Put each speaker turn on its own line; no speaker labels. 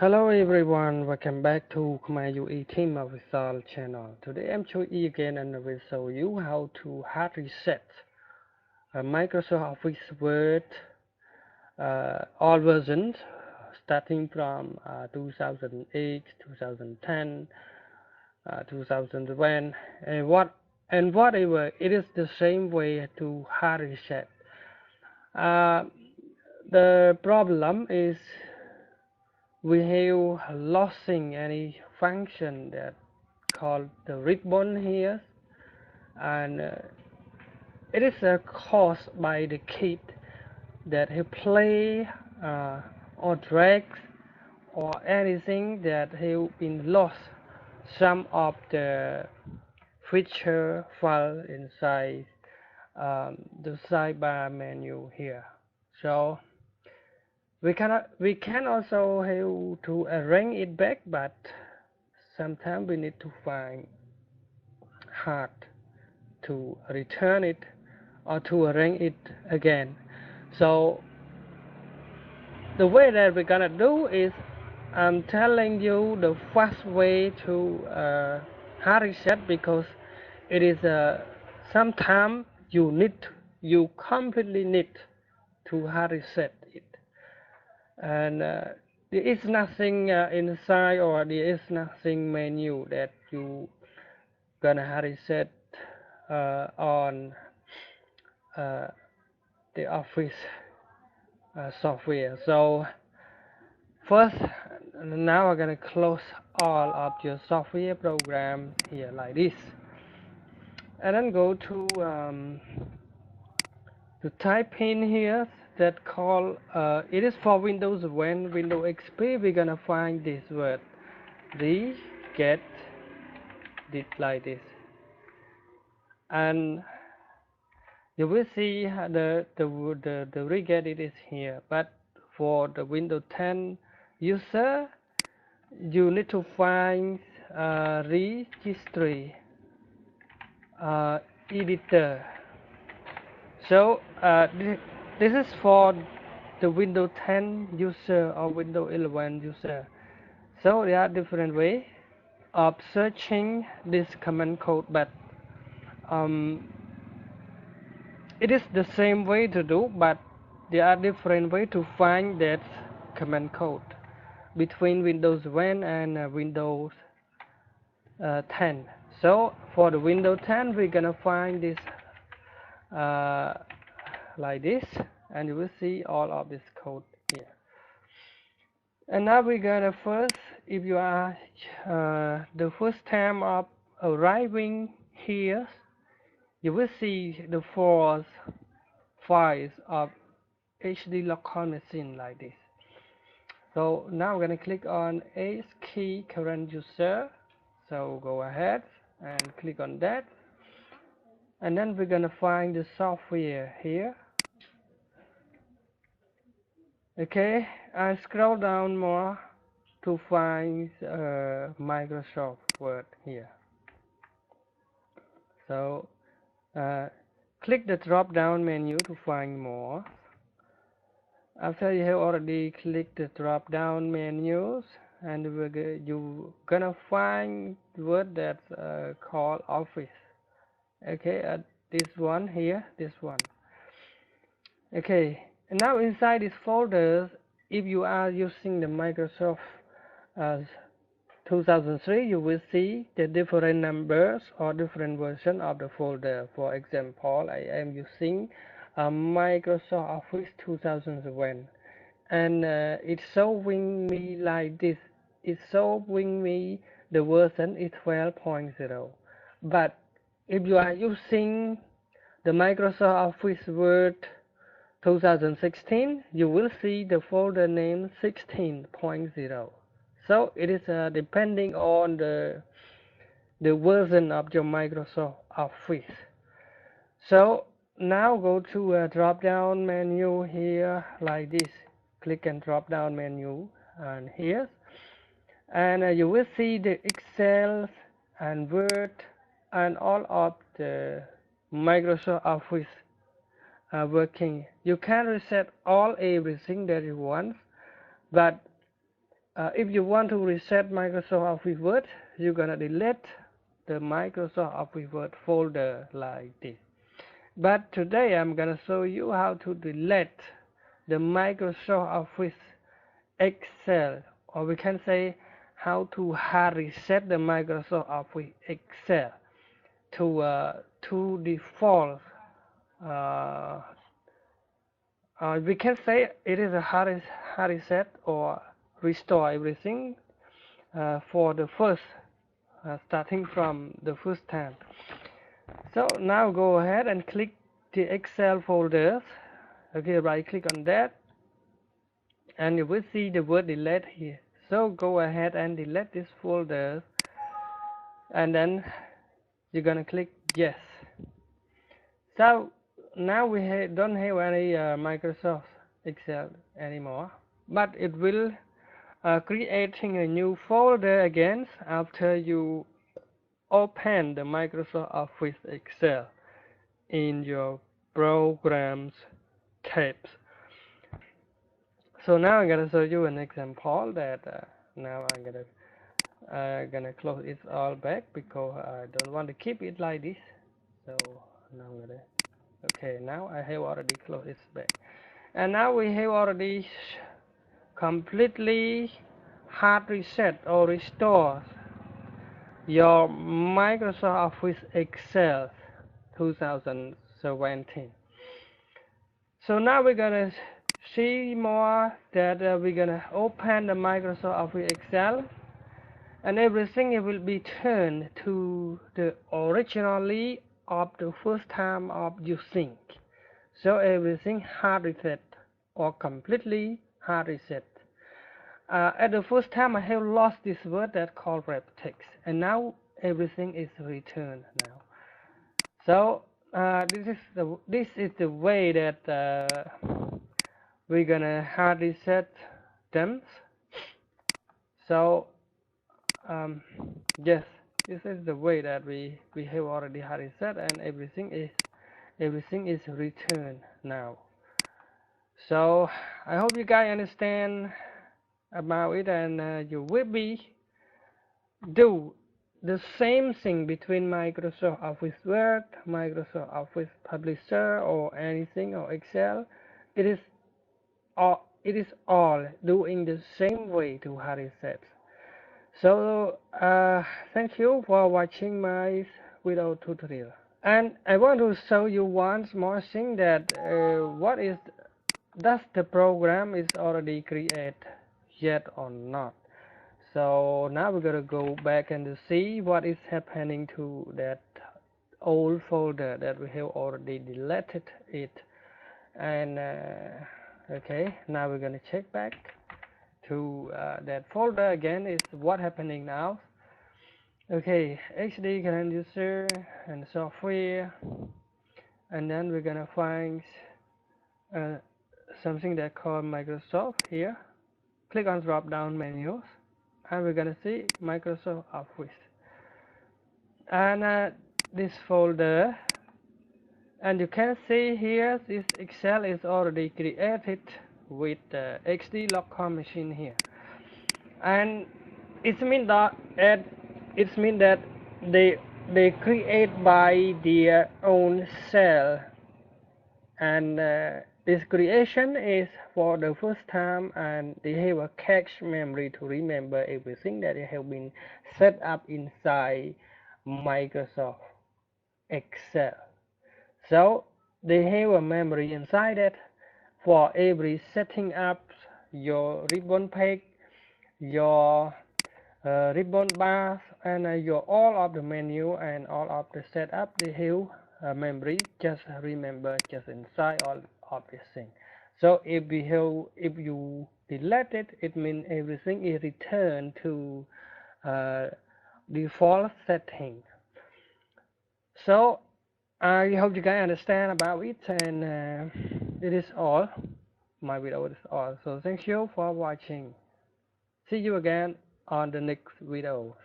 Hello everyone, welcome back to Khmerue Teams Official Channel. Today I'm showing you again and I will show you how to hard reset Microsoft Office Word all versions starting from 2008, 2010, 2001 and whatever. It is the same way to hard reset. The problem is we have losing any function that called the ribbon here, and it is caused by the key that he play or drags or anything that have been lost some of the feature file inside the sidebar menu here. So we can also have to arrange it back, but sometimes we need to find hard to return it or to arrange it again. So the way that we're gonna do is I'm telling you the fast way to hard reset, because it is sometimes you completely need to hard reset it. And there is nothing inside, or there is nothing menu that you gonna hard reset on the Office software. So first, now I'm gonna close all of your software program here like this, and then go to type in here that call it is for Windows. When Windows XP, we're gonna find this word get it like this, and you will see the reget it is here. But for the Windows 10 user, you need to find registry editor. So this is for the Windows 10 user or Windows 11 user. So there are different ways of searching this command code, but it is the same way to do, but there are different ways to find that command code between Windows 1 and Windows 10. So for the Windows 10, we're gonna find this like this, and you will see all of this code here. And now we're gonna first, if you are the first time of arriving here, you will see the four files of HD local machine like this. So now we're gonna click on H key current user. So go ahead and click on that, and then we're gonna find the software here. Okay, I scroll down more to find Microsoft Word here. So click the drop down menu to find more. After you have already clicked the drop down menus, and you're gonna find word that's called Office. Okay, this one here, this one. Okay, and now inside this folder, if you are using the Microsoft 2003, you will see the different numbers or different version of the folder. For example, I am using Microsoft Office 2001, and it's showing me like this. It's showing me the version is 12.0. But if you are using the Microsoft Office Word 2016, you will see the folder name 16.0. So it is depending on the version of your Microsoft Office. So now go to a drop down menu here like this. Click and drop down menu and here, and you will see the Excel and Word and all of the Microsoft Office working. You can reset everything that you want, but if you want to reset Microsoft Office Word, you're gonna delete the Microsoft Office Word folder like this. But today I'm gonna show you how to delete the Microsoft Office Excel, or we can say how to hard reset the Microsoft Office Excel to default. We can say it is a hard reset or restore everything for the first starting from the first time. So now go ahead and click the Excel folders. Okay, right click on that and you will see the word delete here. So go ahead and delete this folder and then you're gonna click yes. So now we don't have any Microsoft Excel anymore, but it will creating a new folder again after you open the Microsoft Office Excel in your programs tabs. So now I'm gonna show you an example that now I'm gonna close it all back because I don't want to keep it like this. So now I'm gonna okay, now I have already closed it back, and now we have already completely hard reset or restore your Microsoft Office Excel 2017. So now we're gonna see more that we're gonna open the Microsoft Office Excel and everything it will be turned to the originally of the first time of using. So everything hard reset or completely hard reset. At the first time I have lost this word that called wrap text, and now everything is returned now. So this is the way that we're gonna hard reset them. So yes, this is the way that we have already hard reset and everything is returned now. So I hope you guys understand about it, and you will be do the same thing between Microsoft Office Word, Microsoft Office Publisher, or anything, or Excel. It is all doing the same way to hard reset. So thank you for watching my video tutorial, and I want to show you once more thing that what is does the program is already created yet or not. So now we're gonna go back and see what is happening to that old folder that we have already deleted it. And okay, now we're gonna check back to that folder again. Is what happening now. Okay, HD current user and software, and then we're gonna find something that called Microsoft here. Click on drop down menus and we're gonna see Microsoft Office, and this folder, and you can see here this Excel is already created with the XD local machine here, and it means that they create by their own cell, and this creation is for the first time, and they have a cache memory to remember everything that have been set up inside Microsoft Excel. So they have a memory inside it for every setting up your ribbon page, your ribbon bars, and your all of the menu and all of the setup. They have memory just remember just inside all of this thing. So if you delete it, it means everything is returned to default setting. So I hope you guys understand about it, and it is all. My video is all. So thank you for watching. See you again on the next video.